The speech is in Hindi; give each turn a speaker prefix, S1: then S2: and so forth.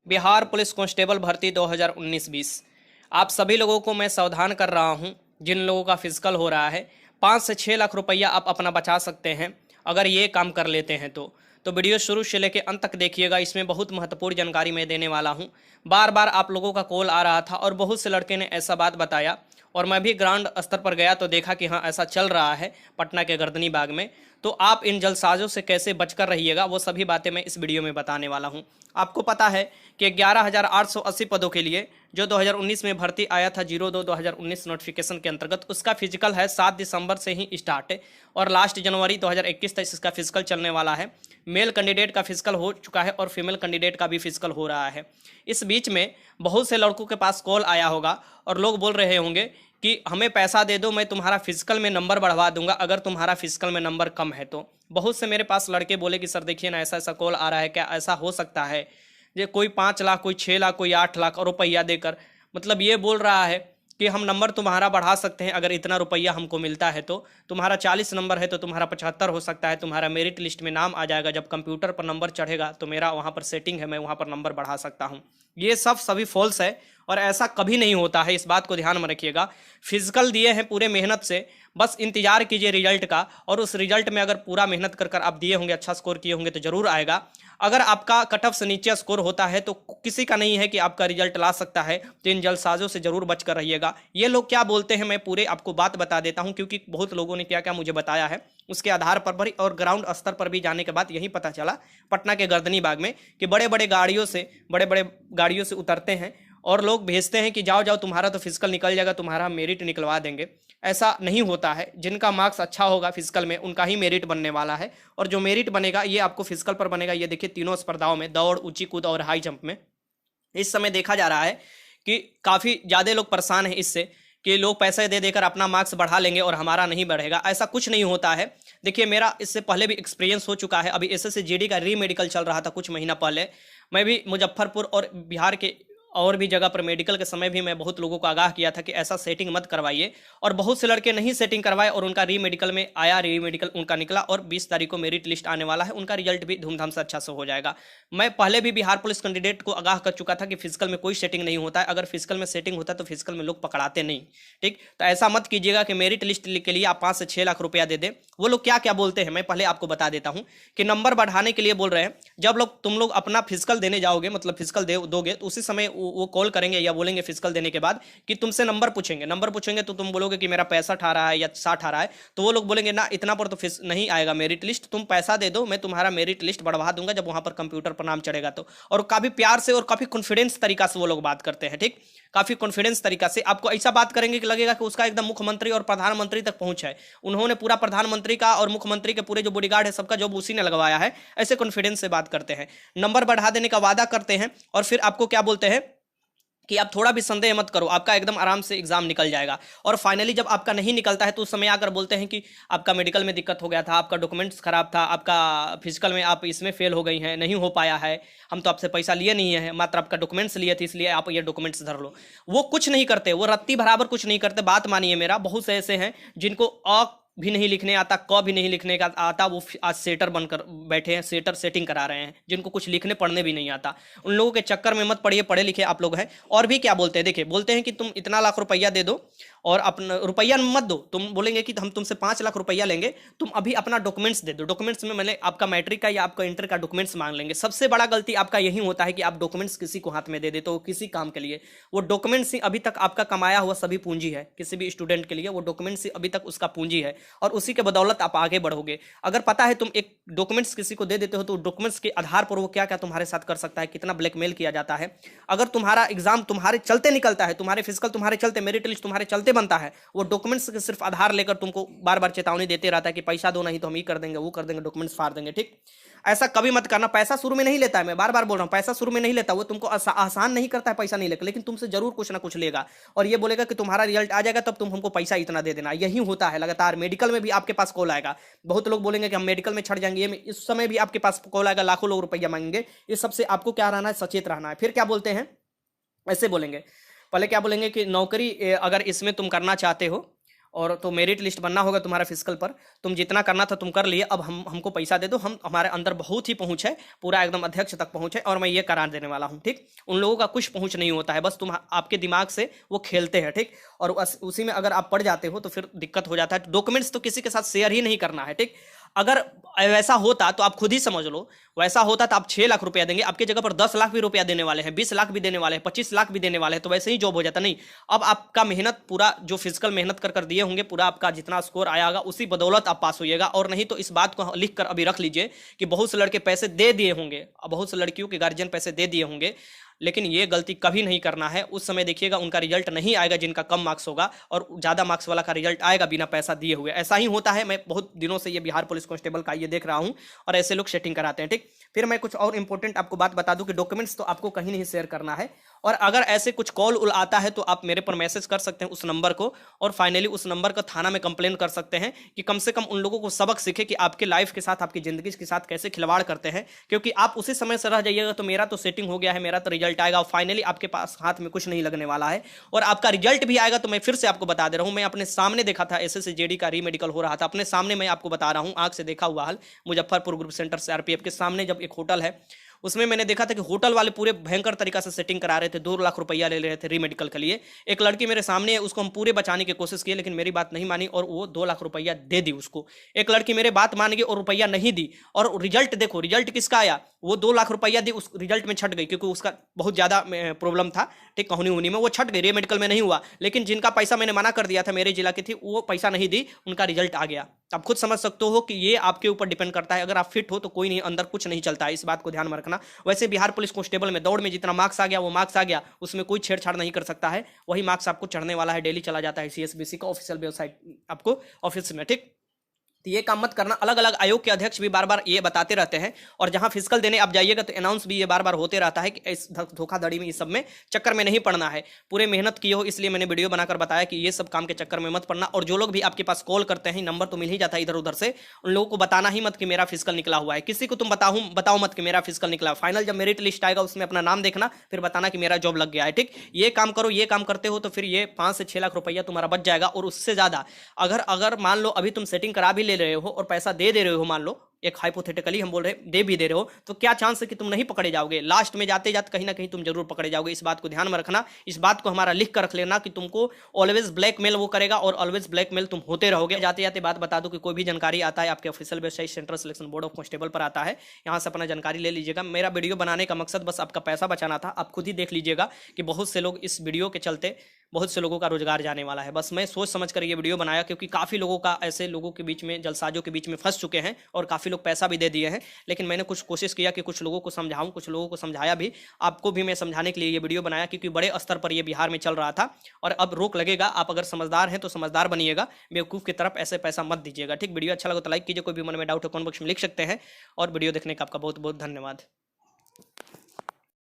S1: बिहार पुलिस कांस्टेबल भर्ती 2019-20। आप सभी लोगों को मैं सावधान कर रहा हूं, जिन लोगों का फिजिकल हो रहा है 5 से 6 लाख रुपया आप अपना बचा सकते हैं अगर ये काम कर लेते हैं तो वीडियो शुरू से लेकर अंत तक देखिएगा। इसमें बहुत महत्वपूर्ण जानकारी मैं देने वाला हूं। बार बार आप लोगों का कॉल आ रहा था और बहुत से लड़के ने ऐसा बात बताया और मैं भी ग्राउंड स्तर पर गया तो देखा कि हाँ ऐसा चल रहा है पटना के गर्दनी बाग में। तो आप इन जलसाजों से कैसे बचकर रहिएगा वो सभी बातें मैं इस वीडियो में बताने वाला हूं। आपको पता है कि 11,880 पदों के लिए जो 2019 में भर्ती आया था 02/2019 नोटिफिकेशन के अंतर्गत, उसका फिजिकल है 7 दिसंबर से ही स्टार्ट है और लास्ट जनवरी 2021 तक इसका फिजिकल चलने वाला है। मेल कैंडिडेट का फिजिकल हो चुका है और फीमेल कैंडिडेट का भी फिजिकल हो रहा है। इस बीच में बहुत से लड़कों के पास कॉल आया होगा और लोग बोल रहे होंगे कि हमें पैसा दे दो, मैं तुम्हारा फिजिकल में नंबर बढ़वा दूंगा अगर तुम्हारा फिजिकल में नंबर कम है तो। बहुत से मेरे पास लड़के बोले कि सर देखिए ना ऐसा ऐसा कॉल आ रहा है, क्या ऐसा हो सकता है? ये कोई 5 लाख, कोई 6 लाख, कोई 8 लाख और रुपया देकर मतलब ये बोल रहा है कि हम नंबर तुम्हारा बढ़ा सकते हैं अगर इतना रुपया हमको मिलता है तो। तुम्हारा 40 नंबर है तो तुम्हारा 75 हो सकता है, तुम्हारा मेरिट लिस्ट में नाम आ जाएगा। जब कंप्यूटर पर नंबर चढ़ेगा तो मेरा वहाँ पर सेटिंग है, मैं वहाँ पर नंबर बढ़ा सकता हूँ। ये सब सभी फॉल्स है और ऐसा कभी नहीं होता है, इस बात को ध्यान में रखिएगा। फिजिकल दिए हैं पूरे मेहनत से, बस इंतजार कीजिए रिजल्ट का और उस रिजल्ट में अगर पूरा मेहनत कर कर आप दिए होंगे, अच्छा स्कोर किए होंगे तो जरूर आएगा। अगर आपका कट ऑफ से नीचे स्कोर होता है तो किसी का नहीं है कि आपका रिजल्ट ला सकता है, तो इन जलसाजों से जरूर बचकर रहिएगा। ये लोग क्या बोलते हैं मैं पूरे आपको बात बता देता हूं, क्योंकि बहुत लोगों ने क्या क्या मुझे बताया है उसके आधार पर भी और ग्राउंड स्तर पर भी जाने के बाद यही पता चला पटना के गर्दनी बाग में कि बड़े बड़े गाड़ियों से उतरते हैं और लोग भेजते हैं कि जाओ जाओ तुम्हारा तो फिजिकल निकल जाएगा, तुम्हारा मेरिट निकलवा देंगे। ऐसा नहीं होता है। जिनका मार्क्स अच्छा होगा फिजिकल में उनका ही मेरिट बनने वाला है और जो मेरिट बनेगा ये आपको फिजिकल पर बनेगा। ये देखिए तीनों स्पर्धाओं में, दौड़, ऊंची कूद और हाई जंप में इस समय देखा जा रहा है कि काफ़ी ज़्यादा लोग परेशान हैं इससे कि लोग पैसे दे देकर अपना मार्क्स बढ़ा लेंगे और हमारा नहीं बढ़ेगा। ऐसा कुछ नहीं होता है। देखिए मेरा इससे पहले भी एक्सपीरियंस हो चुका है। अभी एसएससी जीडी का री मेडिकल चल रहा था कुछ महीना पहले। मैं भी मुजफ्फरपुर और बिहार के और भी जगह पर मेडिकल के समय भी मैं बहुत लोगों को आगाह किया था कि ऐसा सेटिंग मत करवाइए और बहुत से लड़के नहीं सेटिंग करवाए और उनका री मेडिकल में आया, री मेडिकल उनका निकला और 20 तारीख को मेरिट लिस्ट आने वाला है। उनका रिजल्ट भी धूमधाम से अच्छा से हो जाएगा। मैं पहले भी बिहार पुलिस कैंडिडेट को आगाह कर चुका था कि फिजिकल में कोई सेटिंग नहीं होता है। अगर फिजिकल में सेटिंग होता है तो फिजिकल में लोग पकड़ाते नहीं। ठीक, तो ऐसा मत कीजिएगा कि मेरिट लिस्ट के लिए आप 5 से 6 लाख रुपया दे दें। वो लोग क्या क्या बोलते हैं मैं पहले आपको बता देता हूं कि नंबर बढ़ाने के लिए बोल रहे हैं। जब तुम लोग अपना फिजिकल देने जाओगे, मतलब फिजिकल दोगे तो उसी समय वो कॉल करेंगे या बोलेंगे फिजिकल देने के बाद कि तुमसे नंबर पूछेंगे तो तुम बोलोगे कि मेरा 65 आ रहा है या 60 आ रहा है, तो वो लोग बोलेंगे ना इतना पर तो नहीं आएगा मेरिट लिस्ट, तुम पैसा दे दो, मैं तुम्हारा मेरिट लिस्ट बढ़वा दूंगा जब वहां पर कंप्यूटर पर नाम चढ़ेगा तो। और काफी प्यार से और काफी कॉन्फिडेंस तरीका से वो लोग बात करते हैं। ठीक, काफी कॉन्फिडेंस तरीका से आपको ऐसा बात करेंगे कि लगेगा कि उसका एकदम मुख्यमंत्री और प्रधानमंत्री तक पहुंच है। उन्होंने पूरा प्रधानमंत्री का और मुख्यमंत्री के पूरे जो बॉडीगार्ड है सबका जॉब उसी ने लगवाया है। ऐसे कॉन्फिडेंस से बात करते हैं, नंबर बढ़ा देने का वादा करते हैं और फिर आपको क्या बोलते हैं कि आप थोड़ा भी संदेह मत करो, आपका एकदम आराम से एग्जाम निकल जाएगा। और फाइनली जब आपका नहीं निकलता है तो उस समय आकर बोलते हैं कि आपका मेडिकल में दिक्कत हो गया था, आपका डॉक्यूमेंट्स खराब था, आपका फिजिकल में आप इसमें फेल हो गई हैं, नहीं हो पाया है, हम तो आपसे पैसा लिए नहीं है, मात्र आपका डॉक्यूमेंट्स लिए थे इसलिए आप ये डॉक्यूमेंट्स धर लो। वो कुछ नहीं करते, वो रत्ती बराबर कुछ नहीं करते। बात मानिए मेरा, बहुत से ऐसे हैं जिनको भी नहीं लिखने आता, क भी नहीं लिखने का आता, वो आज सेटर बनकर बैठे हैं, सेटिंग करा रहे हैं, जिनको कुछ लिखने पढ़ने भी नहीं आता। उन लोगों के चक्कर में मत पड़िए, पढ़े लिखे आप लोग हैं। और भी क्या बोलते हैं, देखिए बोलते हैं कि तुम इतना लाख रुपया दे दो और अपना रुपया मत दो, तुम बोलेंगे कि हम तुमसे 5 लाख रुपया लेंगे, तुम अभी अपना डॉक्यूमेंट्स दे दो। डॉक्यूमेंट्स में मैंने आपका मैट्रिक का या आपका इंटर का डॉक्यूमेंट्स मांग लेंगे। सबसे बड़ा गलती आपका यही होता है कि आप डॉक्यूमेंट्स किसी को हाथ में दे देते हो किसी काम के लिए। वो डॉक्यूमेंट्स ही अभी तक आपका कमाया हुआ सभी पूंजी है। किसी भी स्टूडेंट के लिए वो डॉक्यूमेंट्स ही अभी तक उसका पूंजी है और उसी के बदौलत आप आगे बढ़ोगे। अगर पता है तुम एक डॉक्यूमेंट्स किसी को दे देते हो तो डॉक्यूमेंट्स के आधार पर वो क्या क्या तुम्हारे साथ कर सकता है, कितना ब्लैकमेल किया जाता है। अगर तुम्हारा एग्जाम तुम्हारे चलते निकलता है, तुम्हारे फिजिकल तुम्हारे चलते, मेरिट लिस्ट तुम्हारे चलते बनता है, वो डॉक्यूमेंट्स के सिर्फ आधार लेकर तुमको बार बार चेतावनी देते रहता है कि पैसा दो नहीं तो हम ये कर देंगे, वो कर देंगे, डॉक्यूमेंट्स फाड़ देंगे। ठीक, ऐसा कभी मत करना। पैसा शुरू में नहीं लेता है, मैं बार बार बोल रहा हूं, पैसा शुरू में नहीं लेता। वो तुमको आसान नहीं करता है पैसा नहीं लेकर, लेकिन तुमसे जरूर कुछ ना कुछ लेगा और ये बोलेगा कि तुम्हारा रिजल्ट आ जाएगा तब तुम हमको पैसा इतना दे देना। यही होता है लगातार। मेडिकल में भी आपके पास कॉल आएगा, बहुत लोग बोलेंगे कि हम मेडिकल में छड़ जाएंगे, इस समय भी आपके पास कॉल आएगा, लाखों लोग रुपया मांगेंगे। इस सबसे आपको क्या रहना है, सचेत रहना है। फिर क्या बोलते हैं, ऐसे बोलेंगे, पहले क्या बोलेंगे कि नौकरी अगर इसमें तुम करना चाहते हो और तो मेरिट लिस्ट बनना होगा तुम्हारा फिजिकल पर। तुम जितना करना था तुम कर लिए, अब हमको पैसा दे दो, हम हमारे अंदर बहुत ही पहुंच है, पूरा एकदम अध्यक्ष तक पहुंच है और मैं ये करा देने वाला हूं। ठीक, उन लोगों का कुछ पहुंच नहीं होता है, बस तुम आपके दिमाग से वो खेलते हैं। ठीक, और उसी में अगर आप पड़ जाते हो तो फिर दिक्कत हो जाता है। डॉक्यूमेंट्स तो किसी के साथ शेयर ही नहीं करना है। ठीक, अगर वैसा होता तो आप खुद ही समझ लो, वैसा होता तो आप 6 लाख रुपया देंगे, आपकी जगह पर 10 लाख भी रुपया देने वाले हैं, 20 लाख भी देने वाले हैं, 25 लाख भी देने वाले हैं, तो वैसे ही जॉब हो जाता। नहीं, अब आपका मेहनत पूरा जो फिजिकल मेहनत कर दिए होंगे, पूरा आपका जितना स्कोर आया होगा उसी बदौलत आप पास होइएगा। और नहीं तो इस बात को लिख कर अभी रख लीजिए कि बहुत से लड़के पैसे दे दिए होंगे, बहुत से लड़कियों के गार्जियन पैसे दे दिए होंगे, लेकिन ये गलती कभी नहीं करना है। उस समय देखिएगा उनका रिजल्ट नहीं आएगा जिनका कम मार्क्स होगा, और ज़्यादा मार्क्स वाला का रिजल्ट आएगा बिना पैसा दिए हुए। ऐसा ही होता है, मैं बहुत दिनों से ये बिहार पुलिस कांस्टेबल का ये देख रहा हूँ, और ऐसे लोग सेटिंग कराते हैं। ठीक, फिर मैं कुछ और इंपॉर्टेंट आपको बात बता दूं कि डॉक्यूमेंट्स तो आपको कहीं नहीं शेयर करना है, और अगर ऐसे कुछ कॉल उल आता है तो आप मेरे पर मैसेज कर सकते हैं उस नंबर को, और फाइनली उस नंबर का थाना में कंप्लेन कर सकते हैं कि कम से कम उन लोगों को सबक सीखे कि आपके लाइफ के साथ, आपकी जिंदगी के साथ कैसे खिलवाड़ करते हैं। क्योंकि आप उसी समय से रह जाइएगा तो मेरा तो सेटिंग हो गया है, मेरा तो रिजल्ट आएगा, और फाइनली आपके पास हाथ में कुछ नहीं लगने वाला है, और आपका रिजल्ट भी आएगा। तो मैं फिर से आपको बता दे रहा हूं, मैं अपने सामने देखा था, एसएससी जेडी का री मेडिकल हो रहा था, अपने सामने मैं आपको बता रहा हूं, आंख से देखा हुआ हाल, मुजफ्फरपुर ग्रुप सेंटर से आरपीएफ के सामने जब एक होटल है, उसमें मैंने देखा था कि होटल वाले पूरे भयंकर तरीका से सेटिंग करा रहे थे, 2 लाख रुपया ले रहे थे री मेडिकल के लिए। एक लड़की मेरे सामने है, उसको हम पूरे बचाने की कोशिश किए, लेकिन मेरी बात नहीं मानी और वो 2 लाख रुपया दे दी उसको। एक लड़की मेरे बात मान गई और रुपया नहीं दी, और रिजल्ट देखो, रिजल्ट किसका आया, वो 2 लाख रुपया दी, उस रिजल्ट में छट गई, क्योंकि उसका बहुत ज्यादा प्रॉब्लम था। ठीक, कहनी उन्हीं में वो छट गई, री मेडिकल में नहीं हुआ। लेकिन जिनका पैसा मैंने मना कर दिया था, मेरे जिला की थी, वो पैसा नहीं दी, उनका रिजल्ट आ गया। आप खुद समझ सकते हो कि ये आपके ऊपर डिपेंड करता है। अगर आप फिट हो तो कोई नहीं, अंदर कुछ नहीं चलता है, इस बात को ध्यान में रखना। वैसे बिहार पुलिस कांस्टेबल में दौड़ में जितना मार्क्स आ गया वो मार्क्स आ गया, उसमें कोई छेड़छाड़ नहीं कर सकता है, वही मार्क्स आपको चढ़ने वाला है, डेली चला जाता है सीएसबीसी का ऑफिशियल वेबसाइट आपको ऑफिस में। ठीक, तो ये काम मत करना। अलग अलग आयोग के अध्यक्ष भी बार बार ये बताते रहते हैं, और जहां फिजिकल देने आप जाइएगा तो अनाउंस भी ये बार बार होते रहता है कि इस धोखाधड़ी में, इस सब में चक्कर में नहीं पड़ना है। पूरे मेहनत किए हो, इसलिए मैंने वीडियो बनाकर बताया कि ये सब काम के चक्कर में मत पड़ना। और जो लोग भी आपके पास कॉल करते हैं, नंबर तो मिल ही जाता है इधर उधर से, उन लोगों को बताना ही मत कि मेरा फिजिकल निकला हुआ है। किसी को तुम बताओ मत कि मेरा फिजिकल निकला। फाइनल जब मेरिट लिस्ट आएगा उसमें अपना नाम देखना, फिर बताना कि मेरा जॉब लग गया है। ठीक, ये काम करो। ये काम करते हो तो फिर ये 5 से 6 लाख रुपया तुम्हारा बच जाएगा, और उससे ज्यादा अगर मान लो अभी तुम सेटिंग करा भी ले रहे हो और पैसा दे रहे हो, मान लो एक हाइपोथेटिकली हम बोल रहे हैं, दे भी दे रहे हो, तो क्या चांस है कि तुम नहीं पकड़े जाओगे। लास्ट में जाते जाते कहीं ना कहीं तुम जरूर पकड़े जाओगे। इस बात को ध्यान में रखना, इस बात को हमारा लिख कर रख लेना कि तुमको ऑलवेज ब्लैकमेल वो करेगा, और ऑलवेज ब्लैकमेल तुम होते रहोगे। जाते जाते बात बता दो कि कोई भी जानकारी आता है आपके official website central selection board of constable पर आता है, यहाँ से अपना जानकारी ले लीजिएगा। मेरा वीडियो बनाने का मकसद बस आपका पैसा बचाना था। आप खुद ही देख लीजिएगा कि बहुत से लोग इस वीडियो के चलते, बहुत से लोगों का रोजगार जाने वाला है। बस मैं सोच समझ कर ये वीडियो बनाया, क्योंकि काफ़ी लोगों का ऐसे लोगों के बीच में, जलसाजों के बीच में फंस चुके हैं, और काफ़ी लोग पैसा भी दे दिए हैं। लेकिन मैंने कुछ कोशिश किया कि कुछ लोगों को समझाऊं, कुछ लोगों को समझाया भी, आपको भी मैं समझाने के लिए ये वीडियो बनाया, क्योंकि बड़े स्तर पर ये बिहार में चल रहा था, और अब रोक लगेगा। आप अगर समझदार हैं तो समझदार बनिएगा, बेवकूफ़ की तरफ ऐसे पैसा मत दीजिएगा। ठीक, वीडियो अच्छा लगा तो लाइक कीजिए, कोई भी मन में डाउट हो कमेंट बॉक्स में लिख सकते हैं, और वीडियो देखने का आपका बहुत बहुत धन्यवाद।